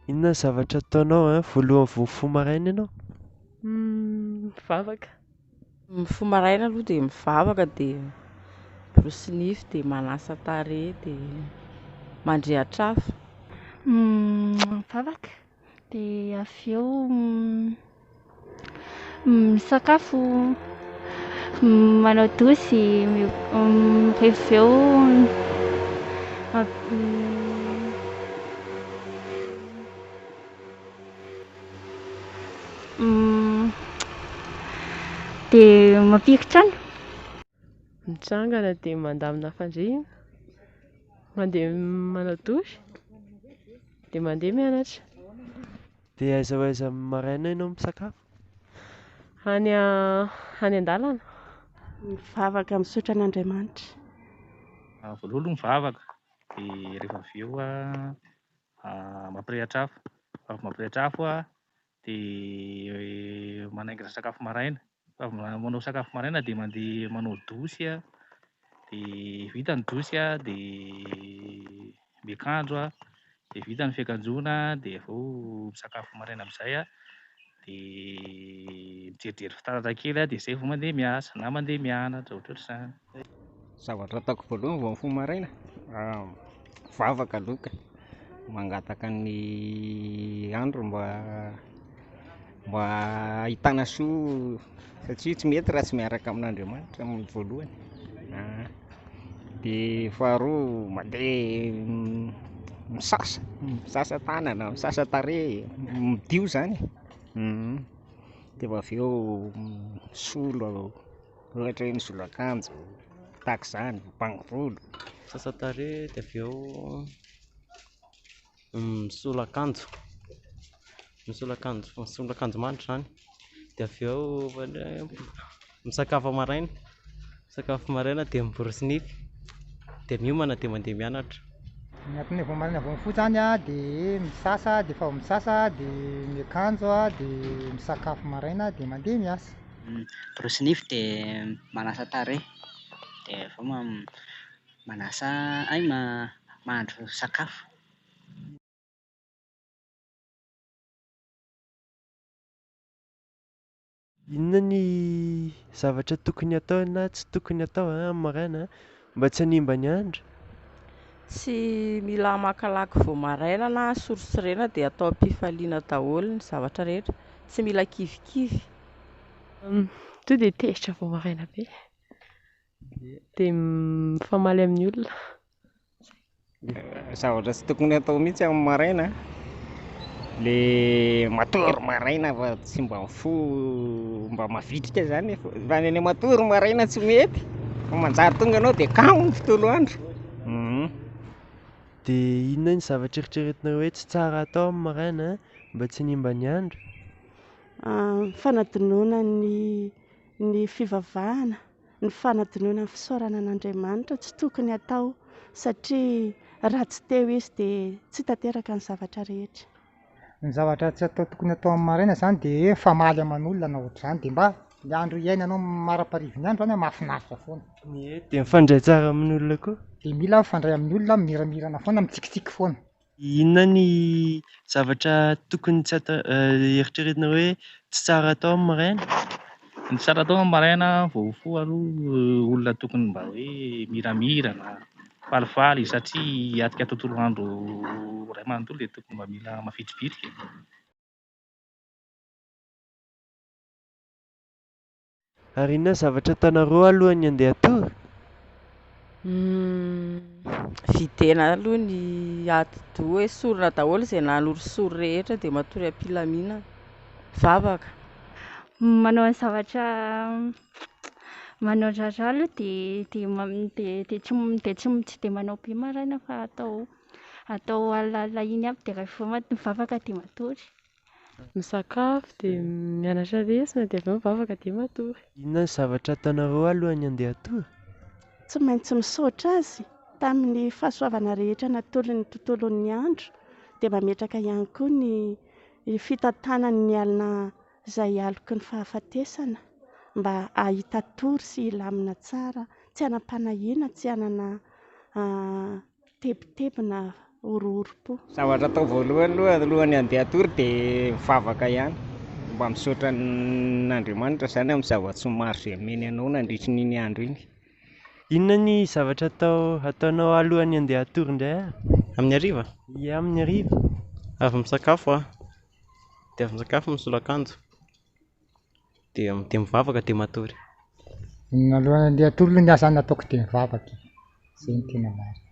Inona ny zavatra ataonao voalohany vao maraina ianao? Mivavaka. Mifoha maraina aloha dia mivavaka, dia borosy nify, dia manasa tarehy, dia mandrehatra afo. Mivavaka dia avy eo misakafo, manao dosy, rehefa eo dia mampihiko trano. Mitsangana dia mandamina fandriana, mandeha manao dosy, dia mandeha mianatra. Dia aiza ho aiza maraina ianao misakafo? Any an-dalana. Mivavaka misaotra an'Andriamanitra. Voalohany mivavaka, dia rehefa avy eo mampirehatra afo. Avy mampirehatra afo dia manaingina sakafo maraina. Avy manao sakafo maraina dia mandeha manao dosy dia vita ny dosy dia miakanjo dia vita ny fiakanjoana dia vao misakafo maraina amin'izay dia mijerijery fitaratra kely dia izay vao mandeha miasa na mandeha mianatra ohatrohatr'izany. Zavatra ataoko voalohany vao mifoha maraina, mivavaka aloha, mangataka ny andro mba ahitana soa, satria tsy mety raha tsy miaraka amin'Andriamanitra amin'ny voalohany. Dia faharoa mandeha misasa tanana, misasa tarehy, midio zany. Dia avy eo misolo, ohatra hoe misolo akanjo, tahaka izany, mibango volo. Misasa tarehy dia avy eo misolo akanjo, misolo akanjo mandry zany. Dia avy eo misakafo maraina dia miborosy nify, dia miomana dia mandeha mianatra. Agnatin'ny vao maraina vao mifoha zany dia misasa, dia efa misasa dia miakanjo dia misakafo maraina dia mandeha miasa. Borosy nify dia manasa tarehy, dia vao mahandro sakafo. Inona ny zavatra tokony atao na tsy tokony atao amin'ny maraina mba tsy hanimba ny andro? Tsy mila maka-lako vao maraina na sorosorena dia atao am-pifaliana daholo ny zavatra rehetra. Tsy mila kivikivy. To dia tehitra vao maraina be, dia mifamaly amin'ny olona. Zavatra tsy tokony atao mihitsy amin'ny maraina, le matory maraina fa tsy mba mifoha mba mavitrika zany. Fa ny matory maraina tsy mety, fa manjary tonga ianao dia kamo ny tontolo andro. Dia inona ny zavatra eritreretinao hoe tsy tsara atao amin'ny maraina mba tsy hanimba ny andro? Fanadinoana ny fivavahana, ny fanadinoana ny fisaorana an'Andriamanitra tsy tokony atao, satria raha tsy teo izy dia tsy tanteraka ny zavatra rehetra. Ny zavatra tsy tokony atao amin'ny maraina zany dia famaly aman'olona na ohatr'izany, dia mba ny andro iainanao maraparivy ny andro zany mahafinaritra foana. Dia mifandray tsara amin'ny olona koa? Dia mila mifandray amin'ny olona, miramirana foana, mitsikitsiky foana. Inona ny zavatra tokony tsy atao eritreretinao hoe tsy tsara atao amin'ny maraina? Ny tsara atao amin'ny maraina vao mifoha aloha olona tokony mba hoe miramirana, falifaly satria hiatrika tontolo andro ray manontolo dia tokony mba mila mavitribitrika. Ary inona zavatra ataonareo alohan'ny handeha hatory? Videna aloha ny atidoha hoe sorona daholo izay nalorosory rehetra dia matory am-pilaminana. Vavaka. Manao ny zavatra manao rarà aloha dia tsy dia manao be maraina fa atao alala iny aby dia rehefa mivavaka dia matory. Misakafo dia mianatra lesona dia avy eo mivavaka dia matory. Inona ny zavatra ataonareo alohan'ny handeha hatory? Tsy maintsy misaotra azy tamin'ny fahasoavana rehetra natolon'ny tontolon'ny andro, dia mametraka ihany koa ny fitantanany ny alina izay aloky ny fahafatesana mba hahita tory sy hilamina tsara, tsy hanam-panahiana, tsy hanana tebotebona ororom-po. Zavatra atao voalohany alohan'ny handeha hatory dia mivavaka ihany mba misaotra n'Andriamanitra zany amin'ny zava-tsy maro izay meny anao nandritry n'iny andro iny. Inona ny zavatra ataonao alohan'ny handeha hatory indray? Amin'ny hariva? Ia, amin'ny hariva. Avy misakafo aho, dia avy misakafo misolo akanjo, dia mivavaka dia matory. Alohan'ny handeha hatory aloha ny asa nataoko dia mivavaka, izay no tena marina.